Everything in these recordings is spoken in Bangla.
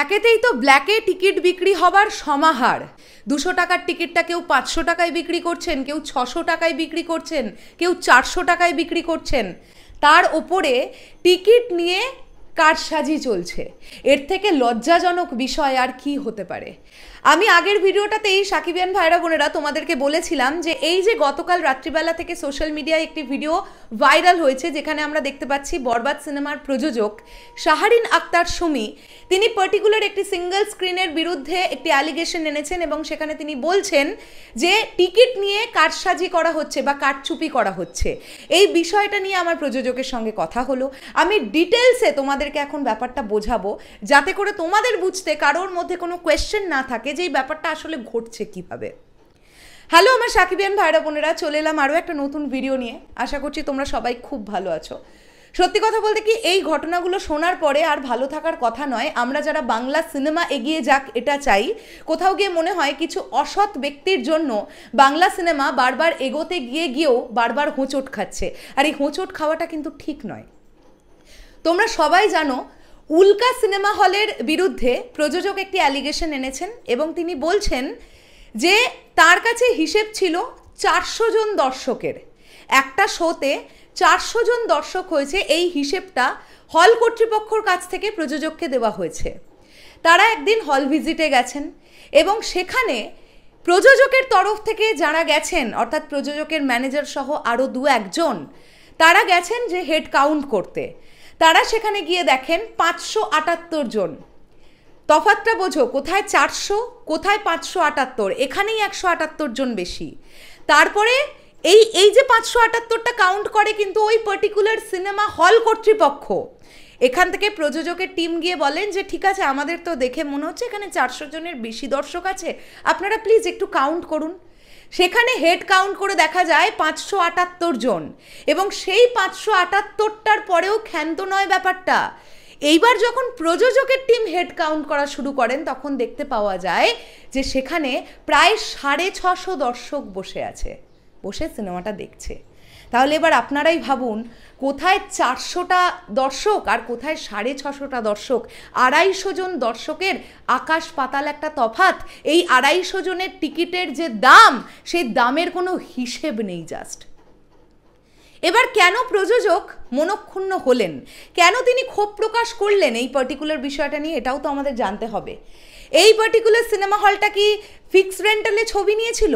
একেতেই তো ব্ল্যাকে টিকিট বিক্রি হবার সমাহার। 200 টাকার টিকিটটা কেউ 500 টাকায় বিক্রি করছেন, কেউ 600 টাকায় বিক্রি করছেন, কেউ 400 টাকায় বিক্রি করছেন। তার ওপরে টিকিট নিয়ে কারসাজি চলছে। এর থেকে লজ্জাজনক বিষয় আর কি হতে পারে? আমি আগের ভিডিওটাতেই সাকিবিয়ান ভাইরা বোনেরা তোমাদেরকে বলেছিলাম যে এই যে গতকাল রাত্রিবেলা থেকে সোশ্যাল মিডিয়ায় একটি ভিডিও ভাইরাল হয়েছে, যেখানে আমরা দেখতে পাচ্ছি বরবাদ সিনেমার প্রযোজক শাহরিন আক্তার সুমি তিনি পার্টিকুলার একটি সিঙ্গেল স্ক্রিনের বিরুদ্ধে একটি অ্যালিগেশন এনেছেন এবং সেখানে তিনি বলছেন যে টিকিট নিয়ে কারসাজি করা হচ্ছে বা কারচুপি করা হচ্ছে। এই বিষয়টা নিয়ে আমার প্রযোজকের সঙ্গে কথা হলো। আমি ডিটেলসে তোমাদেরকে এখন ব্যাপারটা বোঝাবো, যাতে করে তোমাদের বুঝতে কারোর মধ্যে কোনো কোয়েশ্চেন না থাকে যে এই ব্যাপারটা আসলে ঘটছে কিভাবে। হ্যালো আমার সাকিবিয়ান ভাইরা বোনেরা, চলে এলাম আরও একটা নতুন ভিডিও নিয়ে। আশা করছি তোমরা সবাই খুব ভালো আছো। সত্যি কথা বলতে কি, এই ঘটনাগুলো শোনার পরে আর ভালো থাকার কথা নয়। আমরা যারা বাংলা সিনেমা এগিয়ে যাক এটা চাই, কোথাও গিয়ে মনে হয় কিছু অসৎ ব্যক্তির জন্য বাংলা সিনেমা বারবার এগোতে গিয়েও বারবার হোঁচট খাচ্ছে। আর এই হোঁচট খাওয়াটা কিন্তু ঠিক নয়। তোমরা সবাই জানো উল্কা সিনেমা হলের বিরুদ্ধে প্রযোজক একটি অ্যালিগেশন এনেছেন এবং তিনি বলছেন যে তার কাছে হিসেব ছিল 400 জন দর্শকের। একটা শোতে 400 জন দর্শক হয়েছে, এই হিসেবটা হল কর্তৃপক্ষর কাছ থেকে প্রযোজককে দেওয়া হয়েছে। তারা একদিন হল ভিজিটে গেছেন এবং সেখানে প্রযোজকের তরফ থেকে যারা গেছেন, অর্থাৎ প্রযোজকের ম্যানেজার সহ আরও 2-1 জন, তারা গেছেন যে হেড কাউন্ট করতে। তারা সেখানে গিয়ে দেখেন 578 জন। তফাৎটা বোঝো, কোথায় 400 কোথায় 578, এখানেই 178 জন বেশি। তারপরে এই যে 578টা কাউন্ট করে কিন্তু ওই পার্টিকুলার সিনেমা হল কর্তৃপক্ষ। এখান থেকে প্রযোজকের টিম গিয়ে বলেন যে ঠিক আছে, আমাদের তো দেখে মনে হচ্ছে এখানে 400 জনের বেশি দর্শক আছে, আপনারা প্লিজ একটু কাউন্ট করুন। সেখানে হেড কাউন্ট করে দেখা যায় 578 জন, এবং সেই 578টার পরেও ক্ষান্ত নয় ব্যাপারটা। এইবার যখন প্রযোজকের টিম হেড কাউন্ট করা শুরু করেন তখন দেখতে পাওয়া যায় যে সেখানে প্রায় 650 দর্শক বসে আছে, বসে সিনেমাটা দেখছে। তাহলে এবার আপনারাই ভাবুন, কোথায় 400টা দর্শক আর কোথায় 650টা দর্শক। 250 জন দর্শকের আকাশ পাতাল একটা তফাৎ। এই 250 জনের টিকিটের যে দাম, সেই দামের কোনো হিসেব নেই জাস্ট। এবার কেন প্রযোজক মনক্ষুণ্ণ হলেন, কেন তিনি ক্ষোভ প্রকাশ করলেন এই পার্টিকুলার বিষয়টা নিয়ে, এটাও তো আমাদের জানতে হবে। এই পার্টিকুলার সিনেমা হলটা কি ফিক্স রেন্টালে ছবি নিয়েছিল?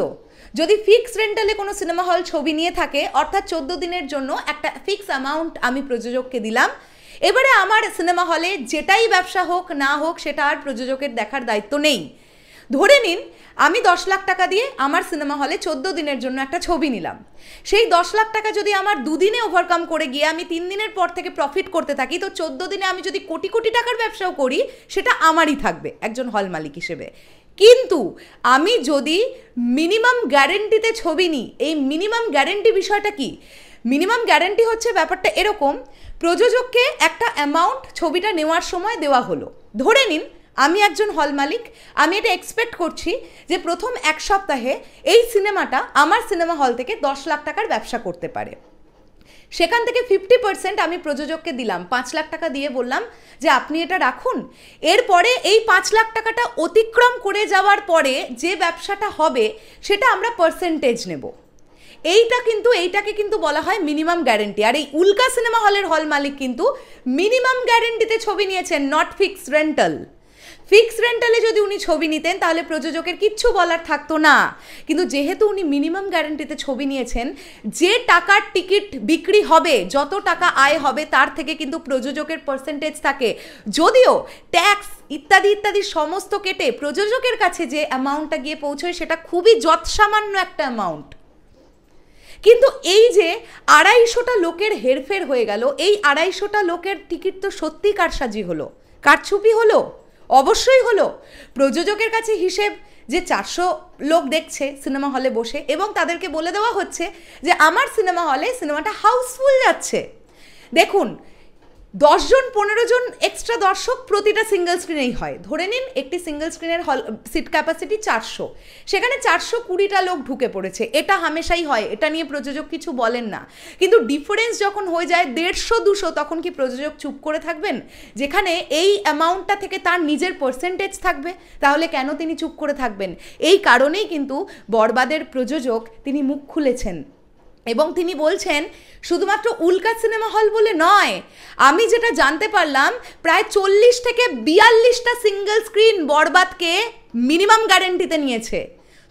যদি ফিক্স রেন্টালে কোনো সিনেমা হল ছবি নিয়ে থাকে, অর্থাৎ 14 দিনের জন্য একটা ফিক্স অ্যামাউন্ট আমি প্রযোজককে দিলাম, এবারে আমার সিনেমা হলে যেটাই ব্যবসা হোক না হোক সেটা আর প্রযোজকের দেখার দায়িত্ব নেই। ধরে নিন আমি 10 লাখ টাকা দিয়ে আমার সিনেমা হলে 14 দিনের জন্য একটা ছবি নিলাম। সেই 10 লাখ টাকা যদি আমার 2 দিনে ওভারকাম করে গিয়ে আমি 3 দিনের পর থেকে প্রফিট করতে থাকি, তো 14 দিনে আমি যদি কোটি কোটি টাকার ব্যবসাও করি, সেটা আমারই থাকবে একজন হল মালিক হিসেবে। কিন্তু আমি যদি মিনিমাম গ্যারেন্টিতে ছবি নিই, এই মিনিমাম গ্যারেন্টি বিষয়টা কি? মিনিমাম গ্যারেন্টি হচ্ছে ব্যাপারটা এরকম, প্রযোজককে একটা অ্যামাউন্ট ছবিটা নেওয়ার সময় দেওয়া হলো। ধরে নিন আমি একজন হল মালিক, আমি এটা এক্সপেক্ট করছি যে প্রথম 1 সপ্তাহে এই সিনেমাটা আমার সিনেমা হল থেকে 10 লাখ টাকার ব্যবসা করতে পারে। সেখান থেকে 50% আমি প্রযোজককে দিলাম, 5 লাখ টাকা দিয়ে বললাম যে আপনি এটা রাখুন। এরপরে এই 5 লাখ টাকাটা অতিক্রম করে যাওয়ার পরে যে ব্যবসাটা হবে সেটা আমরা পার্সেন্টেজ নেব। এইটাকে কিন্তু বলা হয় মিনিমাম গ্যারেন্টি। আর এই উল্কা সিনেমা হলের হল মালিক কিন্তু মিনিমাম গ্যারেন্টিতে ছবি নিয়েছেন, নট ফিক্স রেন্টাল। ফিক্স রেন্টালে যদি উনি ছবি নিতেন তাহলে প্রযোজকের কিচ্ছু বলার থাকতো না। কিন্তু যেহেতু উনি মিনিমাম গ্যারেন্টিতে ছবি নিয়েছেন, যে টাকার টিকিট বিক্রি হবে, যত টাকা আয় হবে, তার থেকে কিন্তু প্রযোজকের পার্সেন্টেজ থাকে। যদিও ট্যাক্স ইত্যাদি ইত্যাদি সমস্ত কেটে প্রযোজকের কাছে যে অ্যামাউন্টটা গিয়ে পৌঁছয় সেটা খুবই যৎসামান্য একটা অ্যামাউন্ট। কিন্তু এই যে 250টা লোকের হেরফের হয়ে গেল, এই 250টা লোকের টিকিট তো সত্যি কারসাজি হলো, কারচুপি হলো, অবশ্যই হলো। প্রযোজকের কাছে হিসেব যে 400 লোক দেখছে সিনেমা হলে বসে, এবং তাদেরকে বলে দেওয়া হচ্ছে যে আমার সিনেমা হলে সিনেমাটা হাউসফুল যাচ্ছে। দেখুন, 10 জন 15 জন এক্সট্রা দর্শক প্রতিটা সিঙ্গেল স্ক্রিনেই হয়। ধরে নিন একটি সিঙ্গেল স্ক্রিনের হল সিট ক্যাপাসিটি 400, সেখানে 420টা লোক ঢুকে পড়েছে, এটা হামেশাই হয়, এটা নিয়ে প্রযোজক কিছু বলেন না। কিন্তু ডিফারেন্স যখন হয়ে যায় 150-200, তখন কি প্রযোজক চুপ করে থাকবেন? যেখানে এই অ্যামাউন্টটা থেকে তার নিজের পার্সেন্টেজ থাকবে, তাহলে কেন তিনি চুপ করে থাকবেন? এই কারণেই কিন্তু বরবাদের প্রযোজক তিনি মুখ খুলেছেন এবং তিনি বলছেন শুধুমাত্র উল্কা সিনেমা হল বলে নয়, আমি যেটা জানতে পারলাম প্রায় 40 থেকে 42টা সিঙ্গেল স্ক্রিন বরবাদকে মিনিমাম গ্যারেন্টিতে নিয়েছে।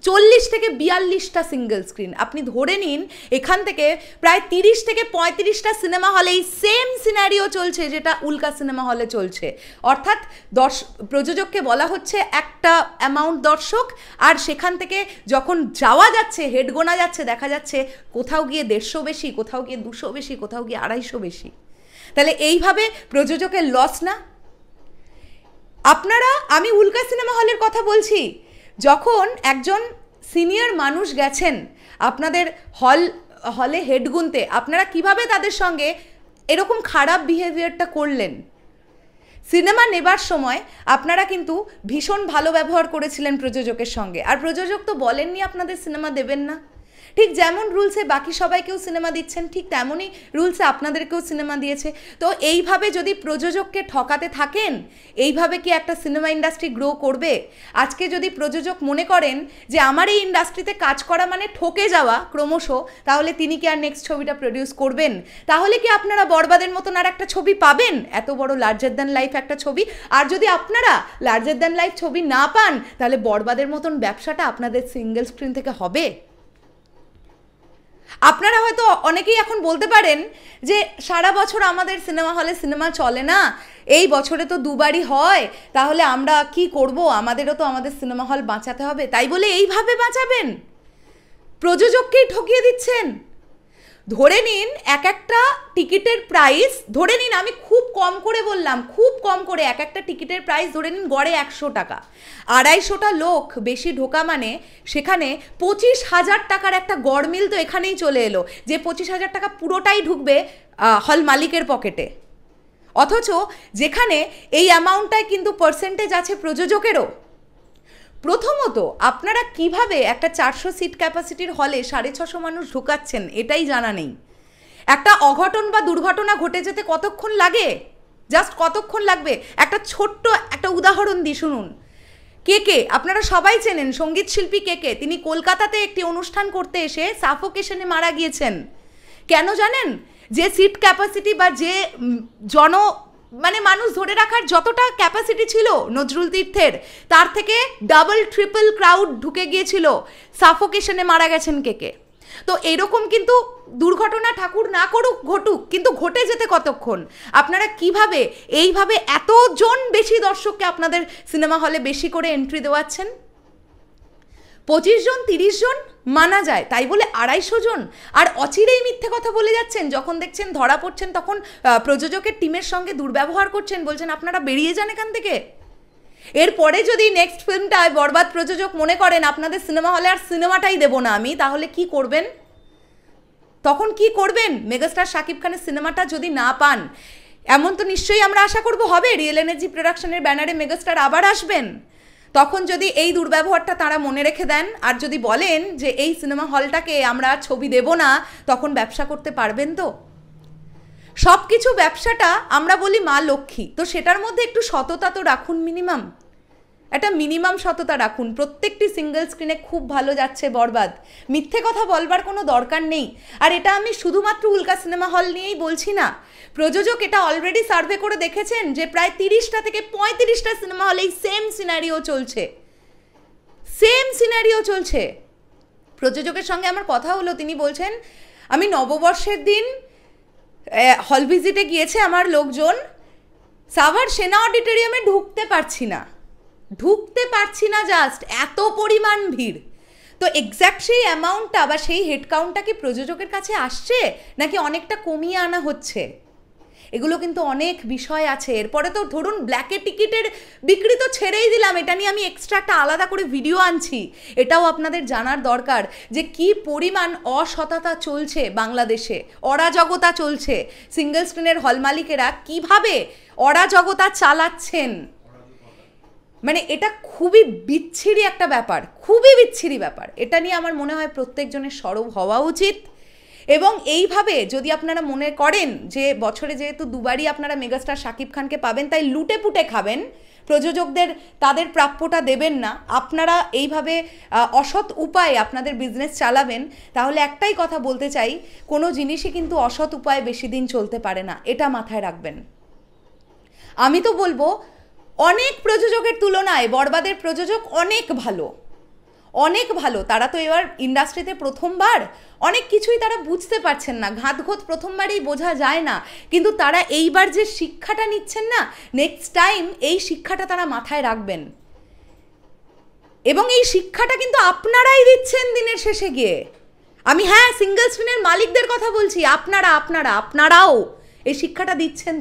40 থেকে 42টা সিঙ্গেল স্ক্রিন। আপনি ধরে নিন এখান থেকে প্রায় 30 থেকে 35টা সিনেমা হলে এই সেম সিনারিও চলছে যেটা উল্কা সিনেমা হলে চলছে। অর্থাৎ প্রযোজককে বলা হচ্ছে একটা অ্যামাউন্ট দর্শক, আর সেখান থেকে যখন যাওয়া যাচ্ছে, হেড গোনা যাচ্ছে, দেখা যাচ্ছে কোথাও গিয়ে 150 বেশি, কোথাও গিয়ে 200 বেশি, কোথাও গিয়ে 250 বেশি। তাহলে এইভাবে প্রযোজকের লস না? আপনারা, আমি উল্কা সিনেমা হলের কথা বলছি, যখন একজন সিনিয়র মানুষ গেছেন আপনাদের হলে হেড গুনতে, আপনারা কিভাবে তাদের সঙ্গে এরকম খারাপ বিহেভিয়ারটা করলেন? সিনেমা নেবার সময় আপনারা কিন্তু ভীষণ ভালো ব্যবহার করেছিলেন প্রযোজকের সঙ্গে, আর প্রযোজক তো বলেননি আপনাদের সিনেমা দেবেন না। ঠিক যেমন রুলসে বাকি সবাইকেও সিনেমা দিচ্ছেন, ঠিক তেমনই রুলসে আপনাদেরকেও সিনেমা দিয়েছে। তো এইভাবে যদি প্রযোজককে ঠকাতে থাকেন, এইভাবে কি একটা সিনেমা ইন্ডাস্ট্রি গ্রো করবে? আজকে যদি প্রযোজক মনে করেন যে আমার এই ইন্ডাস্ট্রিতে কাজ করা মানে ঠকে যাওয়া ক্রমশ, তাহলে তিনি কি আর নেক্সট ছবিটা প্রডিউস করবেন? তাহলে কি আপনারা বরবাদের মতন আর একটা ছবি পাবেন? এত বড় লার্জার দ্যান লাইফ একটা ছবি। আর যদি আপনারা লার্জার দ্যান লাইফ ছবি না পান, তাহলে বরবাদের মতন ব্যবসাটা আপনাদের সিঙ্গেল স্ক্রিন থেকে হবে? আপনারা হয়তো অনেকেই এখন বলতে পারেন যে সারা বছর আমাদের সিনেমা হলে সিনেমা চলে না, এই বছরে তো দুবারই হয়, তাহলে আমরা কি করব? আমাদেরও তো আমাদের সিনেমা হল বাঁচাতে হবে, তাই বলে এইভাবে বাঁচাবেন? প্রযোজককেই ঠকিয়ে দিচ্ছেন। ধরে নিন এক একটা টিকিটের প্রাইস, ধরে নিন আমি খুব কম করে বললাম, খুব কম করে এক একটা টিকিটের প্রাইস ধরে নিন গড়ে 100 টাকা। 250টা লোক বেশি ঢোকা মানে সেখানে 25,000 টাকার একটা গড়মিল তো এখানেই চলে এলো, যে 25,000 টাকা পুরোটাই ঢুকবে হল মালিকের পকেটে। অথচ যেখানে এই অ্যামাউন্টটায় কিন্তু পার্সেন্টেজ আছে প্রযোজকেরও। প্রথমত আপনারা কিভাবে একটা 400 সিট ক্যাপাসিটির হলে 650 মানুষ ঢোকাচ্ছেন এটাই জানা নেই। একটা অঘটন বা দুর্ঘটনা ঘটে যেতে কতক্ষণ লাগে? জাস্ট কতক্ষণ লাগবে? একটা ছোট্ট একটা উদাহরণ দিই, শুনুন। কে আপনারা সবাই চেনেন, সঙ্গীত শিল্পী কে, তিনি কলকাতাতে একটি অনুষ্ঠান করতে এসে সাফোকেশনে মারা গিয়েছেন। কেন জানেন? যে সিট ক্যাপাসিটি বা যে মানুষ ধরে রাখার যতটা ক্যাপাসিটি ছিল নজরুল তীর্থের, তার থেকে ডাবল ট্রিপল ক্রাউড ঢুকে গিয়েছিল, সাফোকেশনে মারা গেছেন কে। তো এরকম কিন্তু দুর্ঘটনা ঠাকুর না করুক ঘটুক, কিন্তু ঘটে যেতে কতক্ষণ? আপনারা কিভাবে এইভাবে এতজন বেশি দর্শককে আপনাদের সিনেমা হলে বেশি করে এন্ট্রি দেওয়াচ্ছেন? 25 জন 30 জন মানা যায়, তাই বলে 250 জন? আর অচিরেই মিথ্যে কথা বলে যাচ্ছেন, যখন দেখছেন ধরা পড়ছেন তখন প্রযোজকের টিমের সঙ্গে দুর্ব্যবহার করছেন, বলছেন আপনারা বেরিয়ে যান এখান থেকে। এরপরে যদি নেক্সট ফিল্মটায় বরবাদ প্রযোজক মনে করেন আপনাদের সিনেমা হলে আর সিনেমাটাই দেবো না আমি, তাহলে কি করবেন? তখন কি করবেন? মেগাস্টার শাকিব খানের সিনেমাটা যদি না পান, এমন তো নিশ্চয়ই আমরা আশা করব হবে রিয়েল এনার্জি প্রোডাকশনের ব্যানারে মেগাস্টার আবার আসবেন। তখন যদি এই দুর্ব্যবহারটা তারা মনে রেখে দেন আর যদি বলেন যে এই সিনেমা হলটাকে আমরা ছবি দেব না, তখন ব্যবসা করতে পারবেন তো? সব কিছু ব্যবসাটা আমরা বলি মা লক্ষ্মী, তো সেটার মধ্যে একটু সততা তো রাখুন, মিনিমাম একটা মিনিমাম সততা রাখুন। প্রত্যেকটি সিঙ্গেল স্ক্রিনে খুব ভালো যাচ্ছে বরবাদ, মিথ্যে কথা বলবার কোনো দরকার নেই। আর এটা আমি শুধুমাত্র উল্কা সিনেমা হল নিয়েই বলছি না, প্রযোজক এটা অলরেডি সার্ভে করে দেখেছেন যে প্রায় 30টা থেকে 35টা সিনেমা হলে এই সেম সিনারিও চলছে। প্রযোজকের সঙ্গে আমার কথা হলো, তিনি বলছেন আমি নববর্ষের দিন হল ভিজিটে গিয়েছে আমার লোকজন, সাভার সেনা অডিটোরিয়ামে ঢুকতে পারছি না, জাস্ট এত পরিমাণ ভিড়। তো এক্স্যাক্ট সেই অ্যামাউন্টটা বা সেই হেড কাউন্টটা কি প্রযোজকের কাছে আসছে, নাকি অনেকটা কমিয়ে আনা হচ্ছে? এগুলো কিন্তু অনেক বিষয় আছে। এরপরে তো ধরুন ব্ল্যাকে টিকিটের বিক্রি তো ছেড়েই দিলাম, এটা নিয়ে আমি এক্সট্রা একটা আলাদা করে ভিডিও আনছি। এটাও আপনাদের জানার দরকার যে কি পরিমাণ অসততা চলছে বাংলাদেশে, অরাজকতা চলছে। সিঙ্গেল স্ক্রিনের হল মালিকেরা কীভাবে অরাজকতা চালাচ্ছেন, মানে এটা খুবই বিচ্ছিরি একটা ব্যাপার, খুবই বিচ্ছিরি ব্যাপার। এটা নিয়ে আমার মনে হয় প্রত্যেকজনের সরব হওয়া উচিত। এবং এইভাবে যদি আপনারা মনে করেন যে বছরে যেহেতু দুবারই আপনারা মেগাস্টার শাকিব খানকে পাবেন তাই লুটে পুটে খাবেন, প্রযোজকদের তাদের প্রাপ্যটা দেবেন না, আপনারা এইভাবে অসৎ উপায়ে আপনাদের বিজনেস চালাবেন, তাহলে একটাই কথা বলতে চাই, কোনো জিনিসই কিন্তু অসৎ উপায়ে বেশি দিন চলতে পারে না, এটা মাথায় রাখবেন। আমি তো বলবো অনেক প্রযোজকের তুলনায় বরবাদের প্রযোজক অনেক ভালো, অনেক ভালো। তারা তো এবার ইন্ডাস্ট্রিতে প্রথমবার, অনেক কিছুই তারা বুঝতে পারছেন না, ঘাতঘোত প্রথমবারেই বোঝা যায় না, কিন্তু তারা এইবার যে শিক্ষাটা নিচ্ছেন না, নেক্সট টাইম এই শিক্ষাটা তারা মাথায় রাখবেন। এবং এই শিক্ষাটা কিন্তু আপনারাই দিচ্ছেন দিনের শেষে গিয়ে। আমি হ্যাঁ সিঙ্গেল স্ক্রিনের মালিকদের কথা বলছি, আপনারাও এই শিক্ষাটা দিচ্ছেন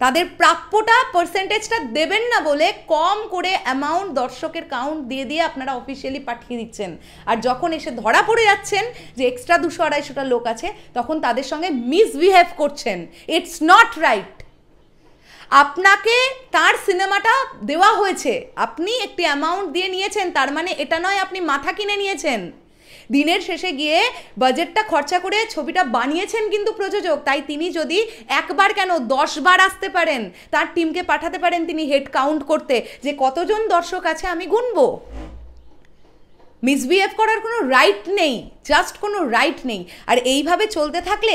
তাদের প্রাপ্যটা পার্সেন্টেজটা দেবেন না বলে কম করে অ্যামাউন্ট দর্শকের কাউন্ট দিয়ে আপনারা অফিসিয়ালি পাঠিয়ে দিচ্ছেন। আর যখন এসে ধরা পড়ে যাচ্ছেন যে এক্সট্রা 200-250টা লোক আছে, তখন তাদের সঙ্গে মিসবিহেভ করছেন। It's not right. আপনাকে তার সিনেমাটা দেওয়া হয়েছে, আপনি একটি অ্যামাউন্ট দিয়ে নিয়েছেন, তার মানে এটা নয় আপনি মাথা কিনে নিয়েছেন। দিনের শেষে গিয়ে বাজেটটা খরচা করে ছবিটা বানিয়েছেন কিন্তু প্রযোজক, তাই তিনি যদি একবার কেন 10 বার আসতে পারেন, তার টিমকে পাঠাতে পারেন তিনি হেড কাউন্ট করতে যে কতজন দর্শক আছে আমি গুনবো। মিসবিহেভ করার কোনো রাইট নেই, জাস্ট কোনো রাইট নেই। আর এইভাবে চলতে থাকলে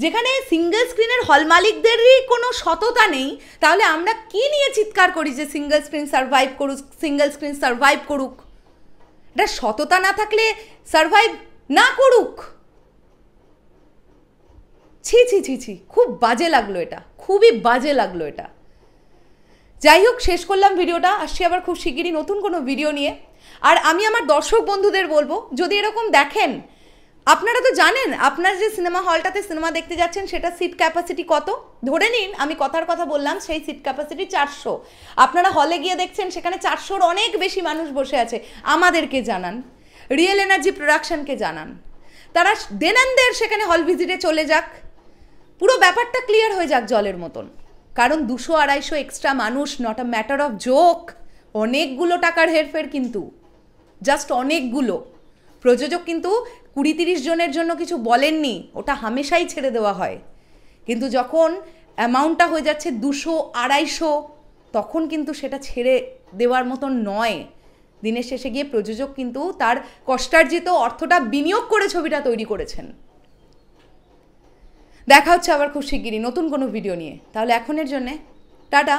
যেখানে সিঙ্গেল স্ক্রিনের হল মালিকদেরই কোনো সততা নেই, তাহলে আমরা কি নিয়ে চিৎকার করি যে সিঙ্গেল স্ক্রিন সার্ভাইভ করুক। এটা সততা না থাকলে সার্ভাইভ না করুক। ছি, খুব বাজে লাগলো এটা, খুবই বাজে লাগলো এটা। যাই হোক, শেষ করলাম ভিডিওটা, আসছি আবার খুব শিগগিরই নতুন কোনো ভিডিও নিয়ে। আর আমি আমার দর্শক বন্ধুদের বলবো, যদি এরকম দেখেন, আপনারা তো জানেন আপনার যে সিনেমা হলটাতে সিনেমা দেখতে যাচ্ছেন সেটা সিট ক্যাপাসিটি কত, ধরে নিন আমি কথার কথা বললাম সেই সিট ক্যাপাসিটি 400, আপনারা হলে গিয়ে দেখছেন সেখানে 400-র অনেক বেশি মানুষ বসে আছে। আমাদেরকে জানান, রিয়েল এনার্জি প্রোডাকশনকে জানান, তারা দেনানদের সেখানে হল ভিজিটে চলে যাক, পুরো ব্যাপারটা ক্লিয়ার হয়ে যাক জলের মতন। কারণ 200-250 এক্সট্রা মানুষ not a matter of joke, অনেকগুলো টাকার হেরফের, কিন্তু জাস্ট অনেকগুলো। প্রযোজক কিন্তু 20-30 জনের জন্য কিছু বলেননি, ওটা হামেশাই ছেড়ে দেওয়া হয়, কিন্তু যখন অ্যামাউন্টটা হয়ে যাচ্ছে 200-250, তখন কিন্তু সেটা ছেড়ে দেওয়ার মতন নয়। দিনের শেষে গিয়ে প্রযোজক কিন্তু তার কষ্টার্জিত অর্থটা বিনিয়োগ করে ছবিটা তৈরি করেছেন। দেখা হচ্ছে আবার খুব শিগগিরই নতুন কোনো ভিডিও নিয়ে, তাহলে এখনের জন্যে টাটা।